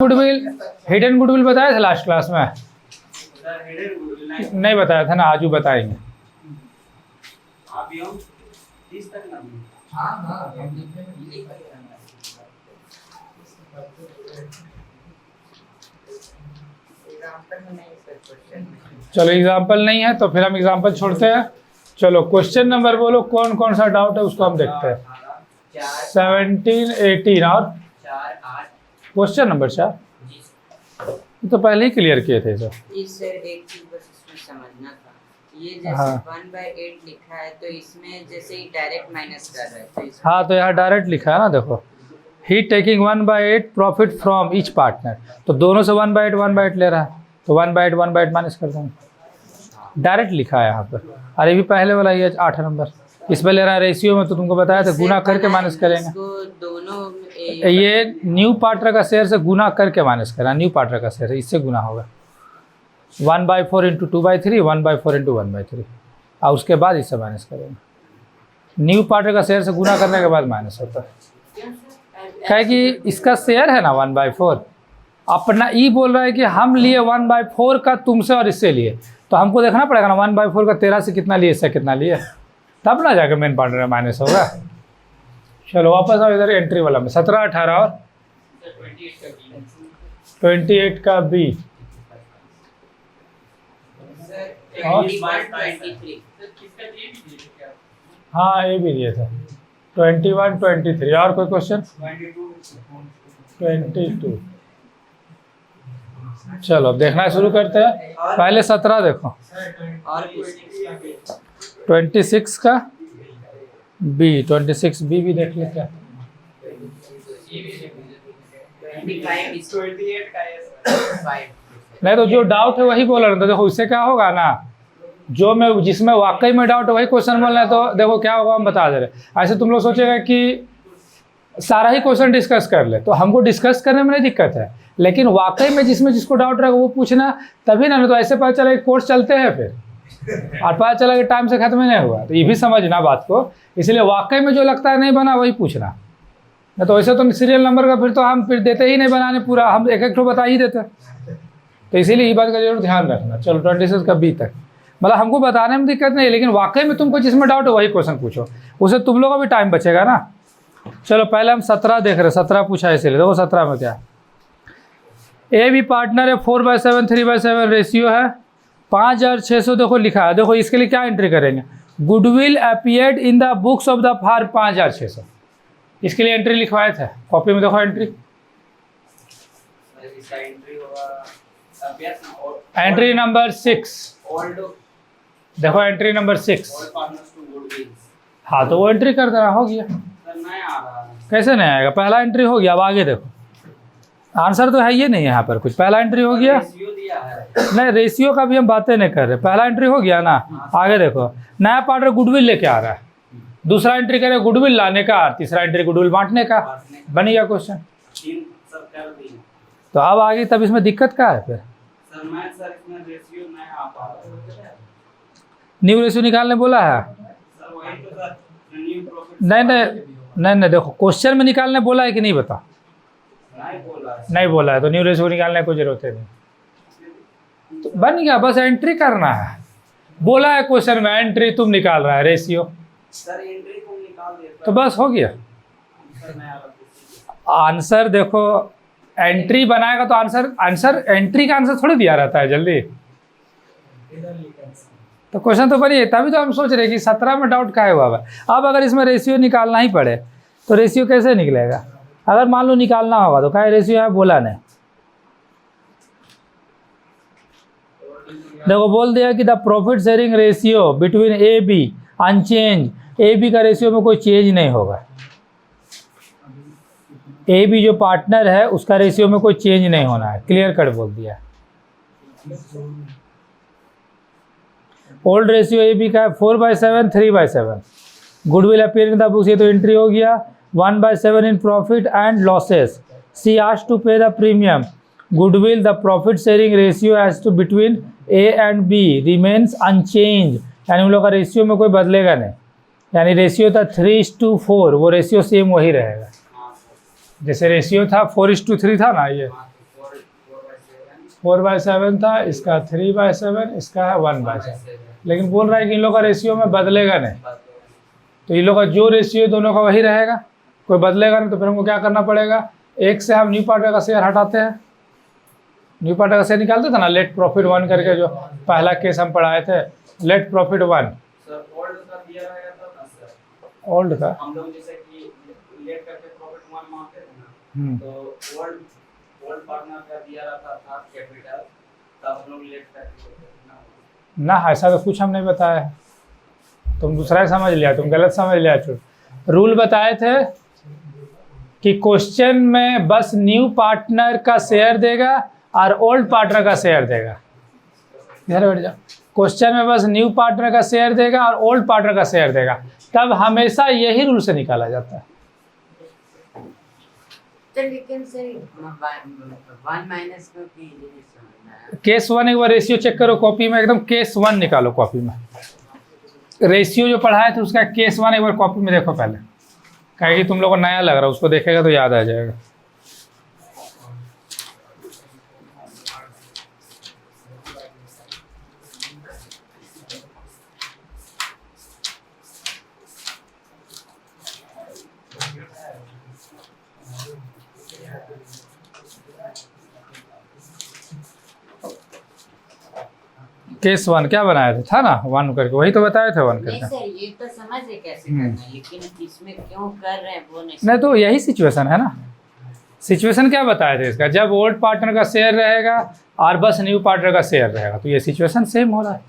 Goodwill, hidden goodwill बताया था last class में? नहीं बताया था ना, आजू बताएंगे। चलो एग्जाम्पल नहीं है तो फिर हम एग्जाम्पल छोड़ते हैं। चलो क्वेश्चन नंबर बोलो, कौन कौन सा डाउट है उसको हम देखते हैं। 17, 18 और क्वेश्चन नंबर 4 तो पहले ही क्लियर किए थे सर। इस एक चीज बस इसमें समझना था, ये जैसे 1/8 लिखा है तो इसमें जैसे ही डायरेक्ट माइनस कर रहा है तो हाँ, तो यहाँ डायरेक्ट लिखा है ना, देखो he taking 1/8 profit from each partner, तो दोनों से 1/8 ले रहा है तो 1/8 माइनस कर देंगे। डायरेक्ट लिखा है यहाँ पर। अरे भी पहले वाला ये 8 नंबर इसमें ले रहा है रेशियो में, तो तुमको बताया था गुना करके माइनस करेंगे। दोनों ये न्यू पार्टनर का शेयर से गुना करके माइनस करा, न्यू पार्टनर का शेयर है, इससे गुना होगा 1/4 इंटू 2/3, 1/4 इंटू 1/3 और उसके बाद इससे माइनस करेंगे। न्यू पार्टनर का शेयर से गुना करने के बाद माइनस होता है, क्या कि इसका शेयर है ना 1/4, अपना ई बोल रहा है कि हम लिए 1/4 का तुमसे और इससे लिए, तो हमको देखना पड़ेगा ना 1/4 का तेरा से कितना लिए, इससे कितना लिए, तब ना जाकर मेन पार्टनर में माइनस होगा। चलो वापस आओ इधर एंट्री वाला में। 17, 18 और 28 का बी हाँ ये भी दिए थे 21, 23 और कोई क्वेश्चन 22। चलो अब देखना शुरू करते हैं। पहले 17 देखो, 26 का बी, 26 बी भी देख लेते हैं। नहीं तो जो डाउट है वही बोल रहे, तो देखो इससे क्या होगा ना, जो मैं जिसमें वाकई में डाउट है वही क्वेश्चन बोलना है, तो देखो क्या होगा हम बता दे रहे। ऐसे तुम लोग सोचेगा कि सारा ही क्वेश्चन डिस्कस कर ले, तो हमको डिस्कस करने में नहीं दिक्कत है, लेकिन वाकई में जिसमें जिसको डाउट रहेगा वो पूछना तभी ना, तो ऐसे पता चला कि कोर्स चलते हैं फिर और पता चला कि टाइम से खत्म नहीं हुआ, तो ये भी समझना बात को। इसलिए वाकई में जो लगता है नहीं बना वही पूछना, नहीं तो वैसे तो सीरियल नंबर का फिर तो हम फिर देते ही नहीं बनाने पूरा, हम एक एक ठो बता ही देते, तो इसीलिए ये बात का जरूर ध्यान रखना। चलो 26 का बी तक, मतलब हमको बताने में दिक्कत नहीं, लेकिन वाकई में तुमको जिसमें डाउट है वही क्वेश्चन पूछो, उससे तुम लोगों का भी टाइम बचेगा ना। चलो पहले हम 17 देख रहे, 17 पूछा इसीलिए। देखो 17 में क्या, ए बी पार्टनर है, 4/7 3/7 रेशियो है, 5600 देखो लिखा है। देखो इसके लिए क्या एंट्री करेंगे, goodwill appeared in the books of the for 5600, इसके लिए एंट्री लिखवाए थे कॉपी में। देखो एंट्री नंबर 6, देखो एंट्री नंबर 6, हाँ तो वो एंट्री कर देना, हो गया। कैसे नहीं आएगा, पहला एंट्री हो गया। अब आगे देखो, आंसर तो है ये नहीं, यहाँ पर कुछ पहला एंट्री हो गया नहीं, रेशियो का भी हम बातें नहीं कर रहे, पहला एंट्री हो गया ना। आगे देखो, नया पार्टनर गुडविल लेके आ रहा है, दूसरा एंट्री करे गुडविल लाने का, तीसरा एंट्री गुडविल बांटने का, बन गया क्वेश्चन। तो अब आगे तब इसमें दिक्कत क्या है फिर, न्यू रेशियो निकालने बोला है? नहीं देखो क्वेश्चन में निकालने बोला है कि नहीं बता, नहीं बोला है, तो न्यू रेशियो निकालने की कोई जरूरत है नहीं, तो बन गया, बस एंट्री करना है। बोला है क्वेश्चन में एंट्री तुम निकाल रहा है रेशियो, तो बस हो गया आंसर। देखो एंट्री बनाएगा तो आंसर एंट्री का आंसर थोड़ी दिया रहता है जल्दी, तो क्वेश्चन तो बनिए, तभी तो हम सोच रहे कि 17 में डाउट काहे हुआ है। अब अगर इसमें रेशियो निकालना ही पड़े तो रेशियो कैसे निकलेगा, अगर मान लो निकालना होगा तो क्या रेशियो है, बोला नहीं। देखो बोल दिया कि the profit sharing ratio between A B unchange, A B का रेशियो में कोई चेंज नहीं होगा, ए बी जो पार्टनर है उसका रेशियो में कोई चेंज नहीं होना है, क्लियर कट बोल दिया। ओल्ड रेशियो ए बी का है 4/7 3/7, goodwill appear in the books, ये तो एंट्री हो गया। 1/7 in profit and losses, C asked to pay the premium, goodwill the profit sharing ratio as to between A and B remains unchanged, यानी उन लोग का रेशियो में कोई बदलेगा नहीं, यानी रेशियो था 3:4, वो रेशियो सेम वही रहेगा, जैसे रेशियो था 4:3 था ना, ये 4/7 था, इसका 3/7, इसका है 1/7। लेकिन बोल रहा है कि इन लोग का रेशियो में बदलेगा नहीं, तो इन लोग का जो रेशियो दोनों का वही रहेगा, कोई बदलेगा नहीं। तो फिर हमको क्या करना पड़ेगा, एक से हम न्यू पार्टनर का शेयर हटाते हैं, न्यू पार्टनर का शेयर निकालते थे ना, लेट प्रॉफिट 1 करके, जो पहला केस हम पढ़ाए थे, लेट प्रॉफिट 1। सर ओल्ड का दिया रहेगा तब ना सर, ओल्ड का हम लोग जैसे कि लेट करके प्रॉफिट 1 मांगते थे ना, तो ओल्ड पार्टनर का दिया रहता था कैपिटल, तब हम लोग लेट करके ना, ऐसा तो कुछ हम नहीं बताया है, तुम दूसरा ही समझ लिया, तुम गलत समझ लिया। रूल बताए थे कि क्वेश्चन में बस न्यू पार्टनर का शेयर देगा और ओल्ड पार्टनर का शेयर देगा। इधर बैठ जाओ। क्वेश्चन में बस न्यू पार्टनर का शेयर देगा और ओल्ड पार्टनर का शेयर देगा, तब हमेशा यही रूल से निकाला जाता है। तो लेकिन सर 1 माइनस को की नहीं समझना है। केस 1 एक बार रेशियो चेक करो कॉपी में, एकदम केस 1 निकालो कॉपी में, रेशियो जो पढ़ाए थे उसका केस 1 एक बार कॉपी में देखो पहले, कहे कि तुम लोगों को नया लग रहा है, उसको देखेगा तो याद आ जाएगा। केस 1 क्या बनाया था ना 1 करके, वही तो बताए थे 1 नहीं करके। सर, ये तो समझ है कैसे करना है, लेकिन इसमें क्यों कर रहे हैं वो नहीं नहीं तो यही सिचुएशन है ना, सिचुएशन क्या बताए थे इसका, जब ओल्ड पार्टनर का शेयर रहेगा और बस न्यू पार्टनर का शेयर रहेगा, तो ये सिचुएशन सेम हो रहा है।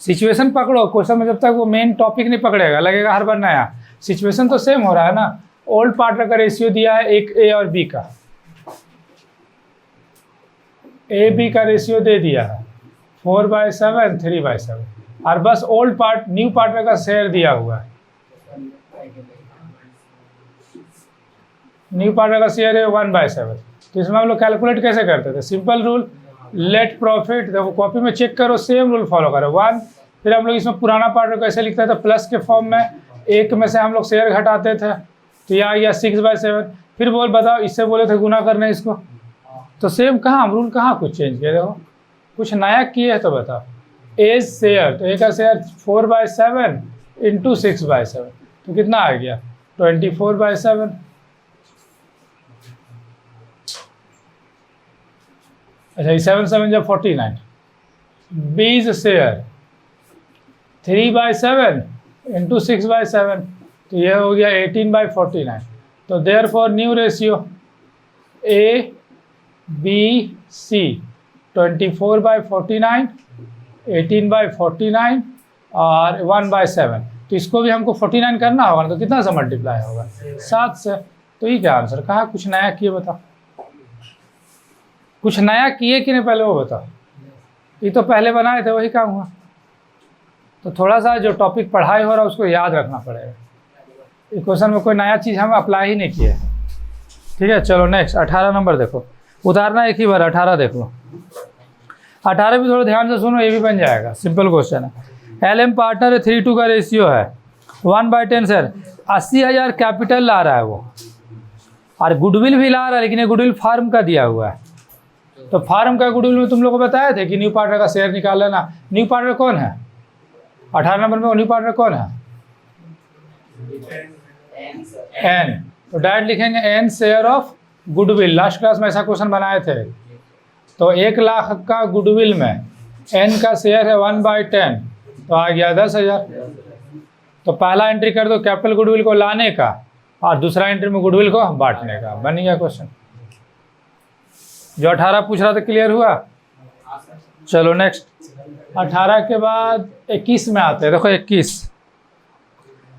सिचुएशन पकड़ो, क्वेश्चन में जब तक वो मेन टॉपिक नहीं पकड़ेगा लगेगा हर बार नया, सिचुएशन तो सेम हो रहा है ना। ओल्ड पार्टनर का रेशियो दिया है एक ए और बी का, ए बी का रेशियो दे दिया है 4/7 3/7, और बस न्यू पार्टनर का शेयर दिया हुआ है, न्यू पार्टनर का शेयर है 1/7। तो इसमें हम लोग कैलकुलेट कैसे करते थे, सिंपल रूल, लेट प्रॉफिट, देखो कॉपी में चेक करो, सेम रूल फॉलो करो 1। फिर हम लोग इसमें पुराना पार्टनर कैसे लिखते थे, प्लस के फॉर्म में, एक में से हम लोग शेयर घटाते थे, तो यह आ गया 6/7। फिर बोल बताओ, इससे बोले थे गुना करने इसको, तो सेम कहाँ, हम रूल कहाँ कुछ चेंज किए, देखो कुछ नया किए है तो बताओ। एज शेयर, तो एक का शेयर 4/7 इंटू 6/7, तो कितना आ गया 24/7। अच्छा, 7/7 जब 49, बीज शेयर 3/7 इंटू 6/7, तो यह हो गया 18/49। तो therefore new ratio A B C 24/49, 18/49 और 1/7। तो इसको भी हमको 49 करना होगा ना, तो कितना से मल्टीप्लाई होगा 7 से। तो ये क्या आंसर कहा, कुछ नया किए बताओ, कुछ नया किए कि नहीं पहले वो बताओ। ये तो पहले बनाए थे वही काम हुआ, तो थोड़ा सा जो टॉपिक पढ़ाई हो रहा है उसको याद रखना पड़ेगा। इस क्वेश्चन में कोई नया चीज़ हम अप्लाई ही नहीं किए, ठीक है। चलो नेक्स्ट 18 नंबर देखो, उतारना एक ही बार, 18 देख लो। 18 भी थोड़ा ध्यान से सुनो, ये भी बन जाएगा, सिंपल क्वेश्चन है। LM पार्टनर है, 3:2 का रेशियो है, 1/10 सर, 80,000 कैपिटल ला रहा है वो, और गुडविल भी ला रहा है, लेकिन ये गुडविल फार्म का दिया हुआ है। तो फार्म का गुडविल में तुम लोग को बताया थे कि न्यू पार्टनर का शेयर निकाल लेना। न्यू पार्टनर कौन है 18 नंबर में, न्यू पार्टनर कौन है एन, तो डायरेक्ट लिखेंगे N share of goodwill. Last class में ऐसा क्वेश्चन बनाए थे। तो 1 लाख का गुडविल में एन का शेयर है 1/10, तो आ गया 10,000। तो पहला एंट्री कर दो कैपिटल गुडविल को लाने का, और दूसरा एंट्री में गुडविल को बांटने का, बन गया क्वेश्चन। जो 18 पूछ रहा था क्लियर हुआ। चलो नेक्स्ट 18 के बाद 21 में आते हैं। देखो 21,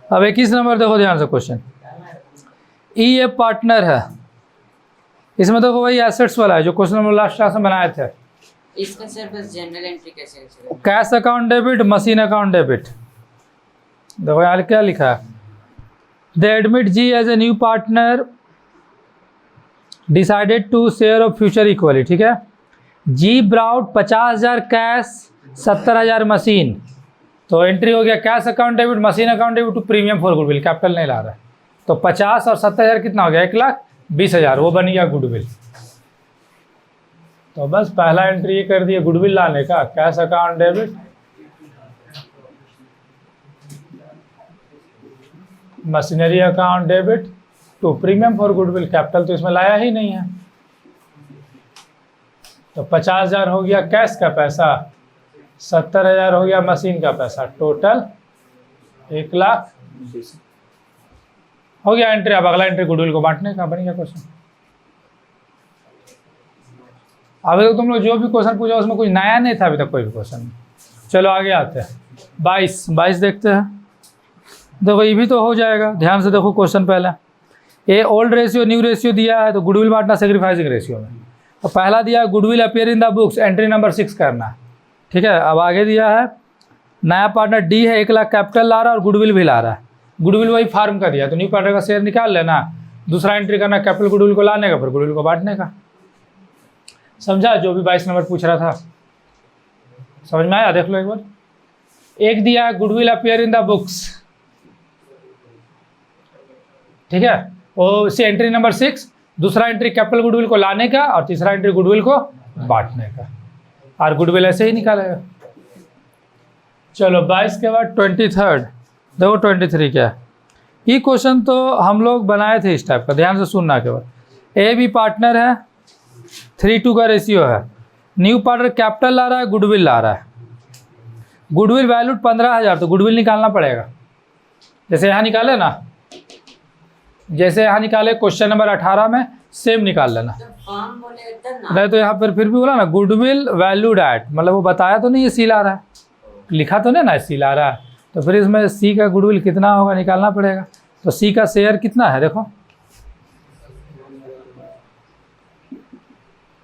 अब 21 नंबर देखो ध्यान से क्वेश्चन। ई एफ पार्टनर है, इसमें देखो वही एसेट्स वाला है जो क्वेश्चन नंबर लास्ट क्लास में बनाए थे। इसका सर बस जनरल एंट्री कैसे चलेगा? Cash account debit, machine account debit. देखो यार क्या लिखा है, they admit G as a new partner decided to share of future equally, ठीक है। G brought 50,000 cash, 70,000 machine. तो एंट्री हो गया cash account debit, machine account debit to premium for goodwill, capital नहीं ला रहा है। तो 50 और 70,000 कितना हो गया 1,20,000, वो बन गया गुडविल। तो बस पहला एंट्री ये कर दिया गुडविल लाने का, cash account debit, machinery account debit to premium for goodwill, capital तो इसमें लाया ही नहीं है। तो 50,000 हो गया कैश का पैसा, 70,000 हो गया मशीन का पैसा, टोटल 1,20,000 हो गया एंट्री। अब अगला एंट्री गुडविल को बांटने का, बन गया क्वेश्चन। अभी तो तुम लोग जो भी क्वेश्चन पूछा उसमें कुछ नया नहीं था अभी तक कोई भी क्वेश्चन। चलो आगे आते हैं, 22 देखते हैं। देखो ये भी तो हो जाएगा, ध्यान से देखो क्वेश्चन पहले। ए ओल्ड रेशियो न्यू रेशियो दिया है, तो गुडविल बांटना सेक्रीफाइसिंग रेशियो में। तो पहला दिया है goodwill appear in the books, entry number 6 करना है, ठीक है। अब आगे दिया है नया पार्टनर डी है, 1,00,000 कैपिटल ला रहा है और गुडविल भी ला रहा है। गुडविल वही फार्म का दिया, तो न्यू पार्टनर का शेयर निकाल लेना, दूसरा एंट्री करना कैपिटल गुडविल को लाने का, फिर गुडविल को बांटने का। समझा जो भी 22 नंबर पूछ रहा था, समझ में आया? देख लो एक बार। एक दिया है goodwill appear in the books, ठीक है, वो सी एंट्री नंबर 6, दूसरा एंट्री कैपिटल गुडविल को लाने का और तीसरा एंट्री गुडविल को बांटने का, और गुडविल ऐसे ही निकालेगा। चलो 22 के बाद 23, देखो 23 क्या है। ये क्वेश्चन तो हम लोग बनाए थे इस टाइप का, ध्यान से सुनना केवल। ए बी पार्टनर है, 3:2 का रेशियो है, न्यू पार्टनर कैपिटल ला रहा है, गुडविल ला रहा है। गुडविल वैल्यू 15,000, तो गुडविल निकालना पड़ेगा। जैसे यहाँ निकाले ना, जैसे यहाँ निकाले क्वेश्चन नंबर 18 में, सेम निकाल लेना। फॉर्म बोले तब ना, नहीं तो यहाँ पर फिर भी बोला ना गुडविल वैल्यूड एट, मतलब वो बताया तो नहीं ये सी ला रहा है, लिखा तो नहीं ना सी ला रहा है, तो फिर इसमें सी का गुडविल कितना होगा निकालना पड़ेगा। तो सी का शेयर कितना है, देखो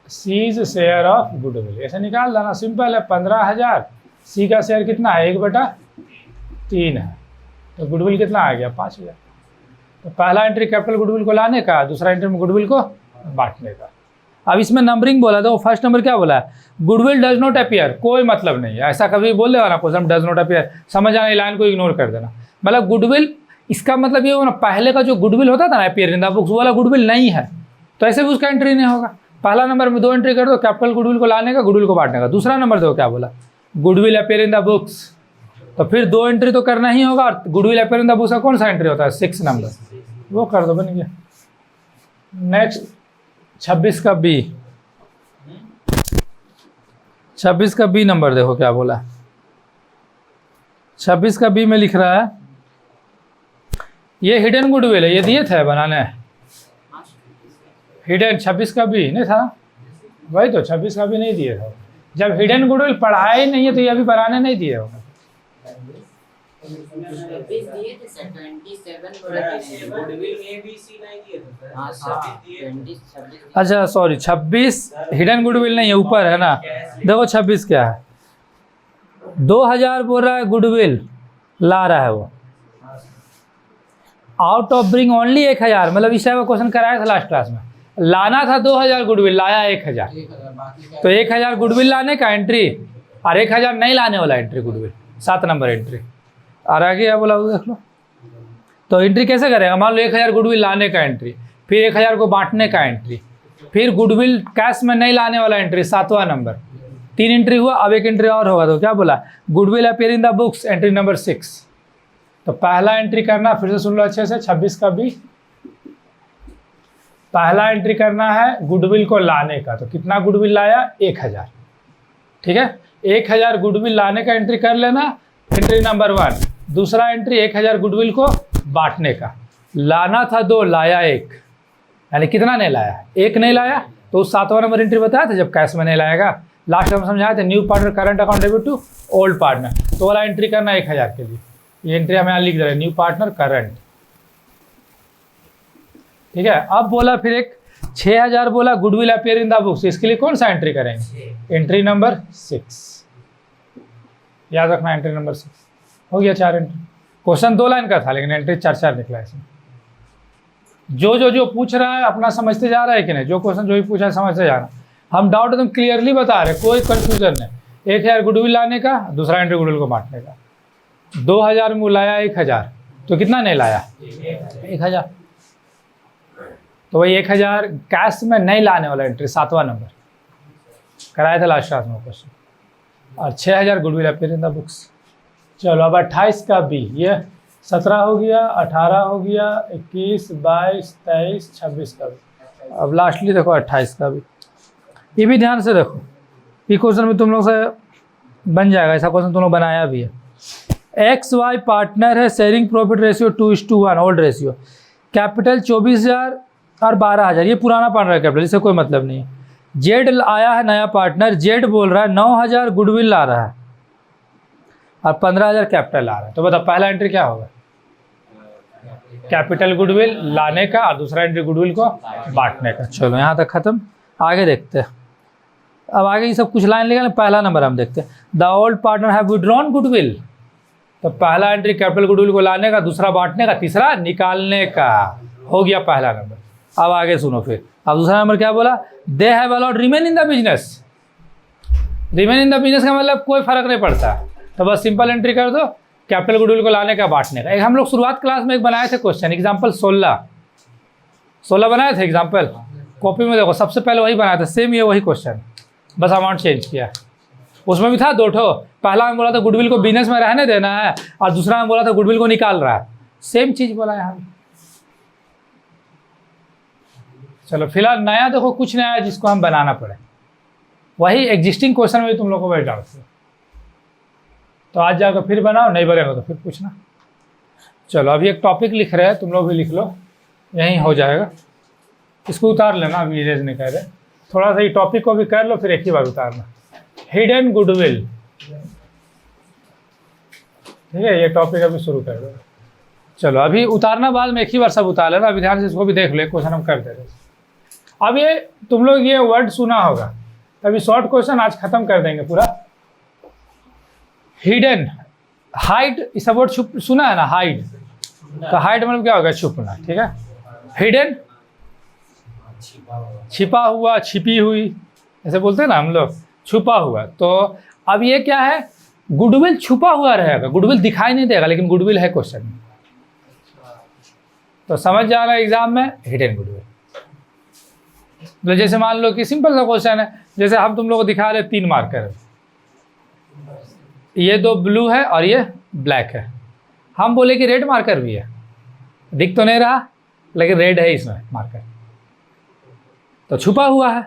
सीज शेयर ऑफ गुडविल, ऐसे निकाल लेना, सिंपल है। 15,000, सी का शेयर कितना है, 1/3 है, तो गुडविल कितना आ गया, 5,000। तो पहला एंट्री कैपिटल गुडविल को लाने का, दूसरा एंट्री में गुडविल को बांटने का। अब इसमें नंबरिंग बोला, तो फर्स्ट नंबर क्या बोला है, गुडविल डज नॉट अपीयर, कोई मतलब नहीं है। ऐसा कभी बोल देगा ना क्वेश्चन डज नॉट अपीयर, समझ आना, लाइन को इग्नोर कर देना। मतलब गुडविल, इसका मतलब ये होगा ना, पहले का जो गुडविल होता था ना अपीयर इन द बुक्स, वो वाला गुडविल नहीं है, तो ऐसे भी उसका एंट्री नहीं होगा। पहला नंबर में 2 एंट्री कर दो, कैपिटल गुडविल को लाने का, गुडविल को बांटने का। दूसरा नंबर देखो क्या बोला, goodwill appear in the books, तो फिर 2 एंट्री तो करना ही होगा। और goodwill appear in the books का कौन सा एंट्री होता है, 6 नंबर, वो कर दो, बन गया। नेक्स्ट 26 का बी, 26 का बी नंबर देखो क्या बोला। 26 का बी में लिख रहा है, ये हिडन गुडविल है, ये दिए थे बनाने, हिडन 26 का बी नहीं था, वही तो 26 का भी नहीं दिए था। जब हिडन गुडविल पढ़ाए नहीं है तो ये अभी बनाने नहीं दिए होगा। 26 दिए थे सर, 27 बोला थे। गुडविल में भी सी नहीं दिए थे सर। हाँ सर, 26 अच्छा सॉरी, 26 हिडन गुडविल नहीं है, ऊपर है ना। देखो 26 क्या है, 2,000 बोल रहा है गुडविल ला रहा है वो, आउट ऑफ ब्रिंग ओनली 1,000, मतलब इस टाइप का क्वेश्चन कराया था लास्ट क्लास में। लाना था 2,000 गुडविल, लाया 1,000, तो 1,000 गुडविल लाने का एंट्री और 1,000 नहीं लाने वाला एंट्री गुडविल, 7 नंबर एंट्री। और आगे क्या बोला वो देख लो। तो एंट्री कैसे करेगा, मान लो 1,000 गुडविल लाने का एंट्री, फिर 1,000 को बांटने का एंट्री, फिर गुडविल कैश में नहीं लाने वाला एंट्री, 7वां नंबर। 3 एंट्री हुआ, अब एक एंट्री और होगा, तो क्या बोला, goodwill appear in the books, entry number 6। तो पहला एंट्री करना, फिर से सुन लो अच्छे से, 26 का बी, पहला एंट्री करना है गुडविल को लाने का, तो कितना गुडविल लाया, 1,000, ठीक है। 1,000 गुडविल लाने का एंट्री कर लेना, एंट्री नंबर 1। दूसरा एंट्री 1,000 गुडविल को बांटने का, लाना था 2, लाया 1, यानी कितना नहीं लाया, 1 नहीं लाया, तो 7वां नंबर एंट्री बताया था जब कैश में नहीं लाएगा। लास्ट में समझाया था, new partner current account debit to old partner, तो वाला एंट्री करना 1,000 के लिए। ये एंट्री हम यहाँ लिख दे रहे हैं, न्यू पार्टनर करंट, ठीक है। अब बोला फिर एक 6,000 बोला goodwill appear in the books, इसके लिए कौन सा एंट्री करेंगे, एंट्री नंबर 6, याद रखना एंट्री नंबर 6। हो गया 4 एंट्री। क्वेश्चन 2 लाइन का था, लेकिन एंट्री 4 निकला इसमें। जो पूछ रहा है अपना समझते जा रहा है कि नहीं, जो क्वेश्चन जो भी पूछा है समझते जा रहा है। हम डाउट एकदम क्लियरली बता रहे, कोई कंफ्यूजन नहीं। 1,000 गुडविल लाने का, दूसरा एंट्री गुडविल को बांटने का। 2,000 में लाया 1,000, तो कितना नहीं लाया, 1,000, तो वही 1,000 कैश में नहीं लाने वाला एंट्री, 7वां नंबर। कराया था लास्ट क्लास में क्वेश्चन। और 6000 goodwill appear in the books. चलो अब 28 का बी, ये 17 हो गया, 18 हो गया, 21, 22, 23, 26 का भी। अब लास्टली देखो 28 का भी, ये भी ध्यान से देखो, ये क्वेश्चन भी तुम लोग से बन जाएगा, ऐसा क्वेश्चन तुम लोग बनाया भी है। एक्स वाई पार्टनर है, sharing profit ratio 2:1 old ratio, capital 24,000 और 12,000, ये पुराना पार्टनर है कैपिटल, इससे कोई मतलब नहीं है। जेड आया है नया पार्टनर, जेड बोल रहा है 9,000 गुडविल ला रहा है और 15,000 कैपिटल ला रहा है। तो बताओ पहला एंट्री क्या होगा? कैपिटल गुडविल लाने का और दूसरा एंट्री गुडविल को बांटने का। चलो यहाँ तक खत्म, आगे देखते हैं। अब आगे ये सब कुछ लाइन लिखा, पहला नंबर हम देखते हैं। The old partner have withdrawn goodwill, तो पहला एंट्री कैपिटल गुडविल को लाने का, दूसरा बांटने का, तीसरा निकालने का, हो गया पहला नंबर। अब आगे सुनो फिर, अब दूसरा नंबर क्या बोला? They have allowed remain in the business. Remain in the business का मतलब कोई फर्क नहीं पड़ता, तो बस सिंपल एंट्री कर दो, कैपिटल गुडविल को लाने का, बांटने का। एक हम लोग शुरुआत क्लास में एक बनाए थे क्वेश्चन, एग्जाम्पल 16 बनाए थे एग्जाम्पल, कॉपी में देखो सबसे पहले वही बनाया था, सेम ये वही क्वेश्चन, बस अमाउंट चेंज किया। उसमें भी था 2 ठो, पहला में बोला था गुडविल को बिजनेस में रहने देना है और दूसरा में बोला था गुडविल को निकाल रहा है, सेम चीज बोला यहाँ। चलो फिलहाल नया देखो, कुछ नया है जिसको हम बनाना पड़े, वही एग्जिस्टिंग क्वेश्चन में भी तुम लोग को वही डाउट है, तो आज जाकर फिर बनाओ, नहीं बनेगा तो फिर पूछना। चलो अभी एक टॉपिक लिख रहे हैं, तुम लोग भी लिख लो, यहीं हो जाएगा। इसको उतार लेना, अभी इरेज नहीं कर रहे, थोड़ा सा ये टॉपिक को भी कर लो, फिर एक ही बार उतारना। हिडन गुडविल, ठीक है, ये टॉपिक अभी शुरू कर दो। चलो अभी उतारना, बाद में एक ही बार सब उतार लेना, अभी ध्यान से इसको भी देख लो, क्वेश्चन हम कर दे रहे। अब ये तुम लोग ये वर्ड सुना होगा, अभी शॉर्ट क्वेश्चन आज खत्म कर देंगे पूरा। हिडन, हाइड, इस वर्ड छुप सुना है ना, हाइड, तो हाइड मतलब क्या होगा? छुपना, ठीक है। हिडन छिपा हुआ, छिपी हुई, ऐसे बोलते हैं ना हम लोग, छुपा हुआ। तो अब ये क्या है? गुडविल छुपा हुआ रहेगा, गुडविल दिखाई नहीं देगा, लेकिन गुडविल है क्वेश्चन में, तो समझ जा रहा है एग्जाम में हिडन गुडविल। तो जैसे मान लो कि सिंपल सा क्वेश्चन है, जैसे हम तुम लोग को दिखा रहे 3 मार्कर, ये 2 ब्लू है और ये ब्लैक है, हम बोले कि रेड मार्कर भी है, दिख तो नहीं रहा लेकिन रेड है इसमें मार्कर, तो छुपा हुआ है।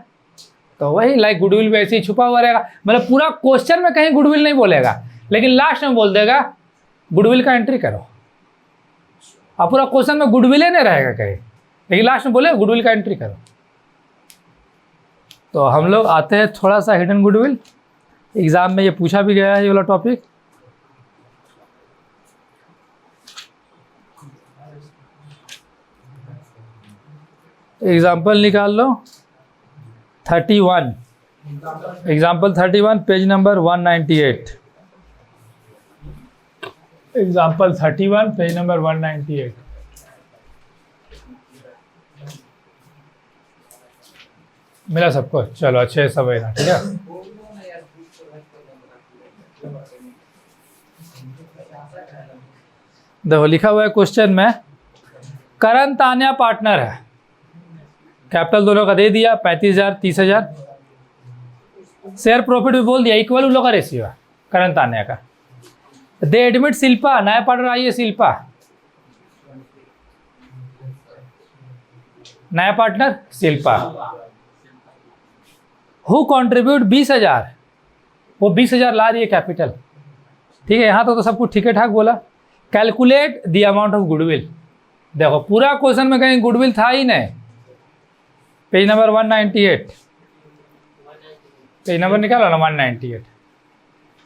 तो वही लाइक गुडविल भी ऐसे ही छुपा हुआ रहेगा, मतलब पूरा क्वेश्चन में कहीं गुडविल नहीं बोलेगा, लेकिन लास्ट में बोल देगा गुडविल का एंट्री करो। अब पूरा क्वेश्चन में गुडविल ही नहीं रहेगा कहीं, लेकिन लास्ट में बोलेगा गुडविल का एंट्री करो। तो हम लोग आते हैं थोड़ा सा हिडन गुडविल, एग्जाम में ये पूछा भी गया है ये वाला टॉपिक। एग्जाम्पल निकाल लो 31, example 31 page number 198, example 31 page number 198। मिला सबको? चलो अच्छे सब है ना, ठीक है। देखो लिखा हुआ है क्वेश्चन में, करण तान्या पार्टनर है, कैपिटल दोनों का दे दिया 35,000 30,000, शेयर प्रॉफिट भी बोल दिया, इक्वल उन लोग का रेशियो है करण तान्या का। दे एडमिट शिल्पा, नया पार्टनर आई है शिल्पा, नया पार्टनर शिल्पा। हु कॉन्ट्रीब्यूट 20,000, वो 20,000 ला रही है कैपिटल, ठीक है। यहाँ तो सब कुछ ठीक ठाक बोला। Calculate the amount of goodwill, देखो पूरा क्वेश्चन में कहीं गुडविल था ही नहीं, पेज नंबर 198, पेज नंबर निकालो ना 198,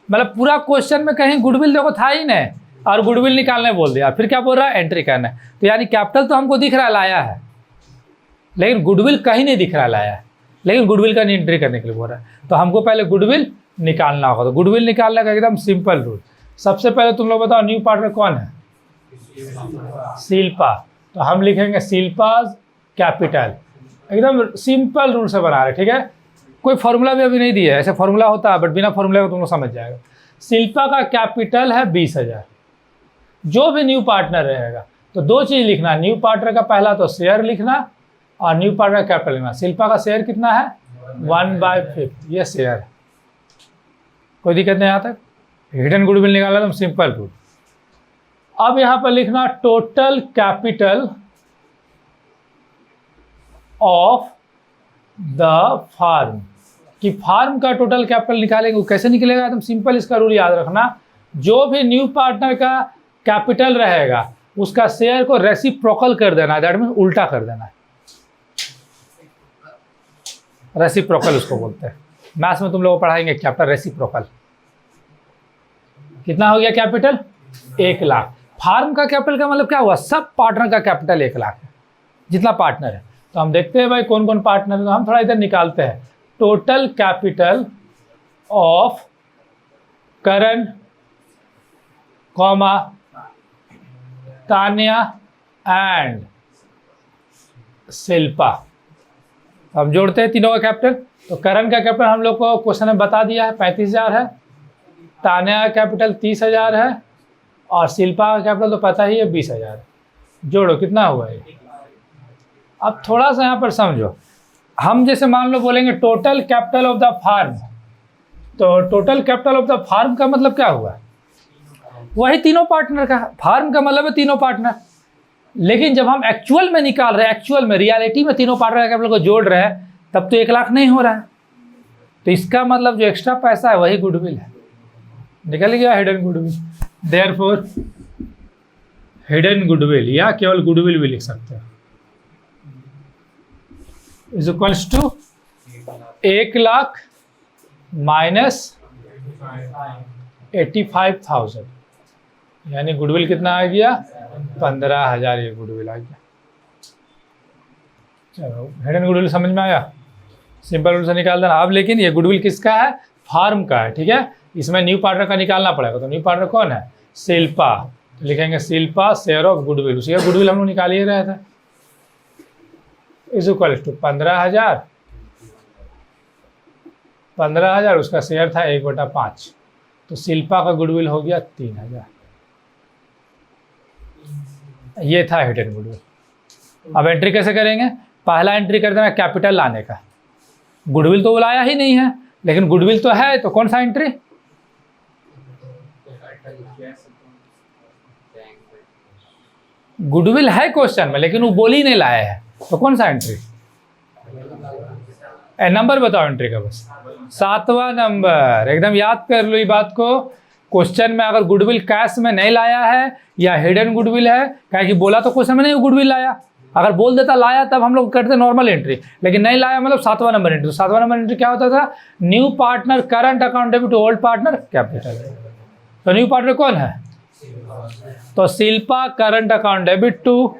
मतलब पूरा क्वेश्चन में कहीं गुडविल देखो था ही नहीं, और गुडविल निकालने बोल दिया, फिर क्या बोल रहा है? एंट्री करना है। तो यानी कैपिटल तो हमको दिख रहा है लाया है, लेकिन गुडविल कहीं नहीं दिख रहा लाया है, लेकिन गुडविल का एंट्री करने के लिए बोल रहा है। तो हमको पहले गुडविल निकालना होगा। तो गुडविल निकालने का एकदम सिंपल रूल, सबसे पहले तुम लोग बताओ न्यू पार्टनर कौन है? शिल्पा, तो हम लिखेंगे शिल्पाज कैपिटल, एकदम सिंपल रूल से बना रहे, ठीक है। कोई फॉर्मूला भी अभी नहीं दिया है, ऐसे फॉर्मूला होता है बट बिना फॉर्मूले का तुम लोग समझ जाएगा। शिल्पा का कैपिटल है 20,000, जो भी न्यू पार्टनर रहेगा तो 2 चीज़ लिखना, न्यू पार्टनर का पहला तो शेयर लिखना और न्यू पार्टनर कैपिटल लिखना। शिल्पा का शेयर कितना है? 1/5 ये शेयर, कोई दिक्कत नहीं यहाँ तक। हिडन गुडविल निकाला तो सिंपल पुट। अब यहाँ पर लिखना total capital of the firm, कि फार्म का टोटल कैपिटल निकालेंगे। वो कैसे निकलेगा? एकदम सिंपल, इसका रूल याद रखना, जो भी न्यू पार्टनर का कैपिटल रहेगा उसका शेयर को रेसिप्रोकल कर देना है, दैट मीन उल्टा कर देना है। रेसिप्रोकल उसको बोलते हैं, मैथ्स में तुम लोग पढ़ाएंगे चैप्टर रेसिप्रोकल। कितना हो गया कैपिटल? 1 लाख। फार्म का कैपिटल का मतलब क्या हुआ? सब पार्टनर का कैपिटल 1 लाख है, जितना पार्टनर है। तो हम देखते हैं भाई कौन कौन पार्टनर है, तो हम थोड़ा इधर निकालते हैं। Total capital of Karan comma Tanya and Shilpa. हम जोड़ते हैं तीनों का कैपिटल। तो करण का कैपिटल हम लोग को क्वेश्चन में बता दिया है 35,000 है, तान्या का कैपिटल 30,000 है, और शिल्पा का कैपिटल तो पता ही है 20,000 है। जोड़ो कितना हुआ है। अब थोड़ा सा यहाँ पर समझो, हम जैसे मान लो बोलेंगे total capital of the firm, तो total capital of the firm का मतलब क्या हुआ? वही तीनों पार्टनर का। फार्म का मतलब है तीनों पार्टनर। लेकिन जब हम एक्चुअल में निकाल रहे हैं, एक्चुअल में रियलिटी में तीनों पार्टनर का कैपिटल को जोड़ रहे हैं, तब तो 1 लाख नहीं हो रहा है। तो इसका मतलब जो एक्स्ट्रा पैसा है वही गुडविल है। निकल गया hidden goodwill. Therefore hidden goodwill, या केवल गुडविल भी लिख सकते हैं, is equals to 1 lakh minus 85,000, यानी गुडविल कितना आ गया? 15,000 ये गुडविल आ गया। चलो हिडन गुडविल समझ में आया, सिंपल रूल से निकाल देना। अब लेकिन ये गुडविल किसका है? फार्म का है, ठीक है। इसमें न्यू पार्टनर का निकालना पड़ेगा। तो न्यू पार्टनर कौन है? शिल्पा। तो लिखेंगे शिल्पा शेयर ऑफ गुडविल, उसी का गुडविल हम लोग निकाल ही रहे थे। इज इक्वल टू 15,000 उसका शेयर था 1/5, तो शिल्पा का गुडविल हो गया 3,000। ये था हिडन गुडविल। अब एंट्री कैसे करेंगे? पहला एंट्री कर देना कैपिटल लाने का। गुडविल तो लाया ही नहीं है, लेकिन गुडविल तो है, तो कौन सा एंट्री? गुडविल है क्वेश्चन में, लेकिन वो बोल ही नहीं लाया है, तो कौन सा एंट्री? नंबर बताओ एंट्री का, बस 7वां नंबर। एकदम याद कर लो ये बात को। क्वेश्चन में अगर गुडविल कैश में नहीं लाया है या हिडन गुडविल है, क्या कि बोला तो क्वेश्चन में नहीं गुडविल लाया, अगर बोल देता लाया तब हम लोग करते नॉर्मल एंट्री, लेकिन नहीं लाया मतलब 7वां नंबर एंट्री। 7वां नंबर एंट्री क्या होता था? New partner current account debit to old partner capital. तो न्यू पार्टनर कौन है? तो Shilpa current account debit to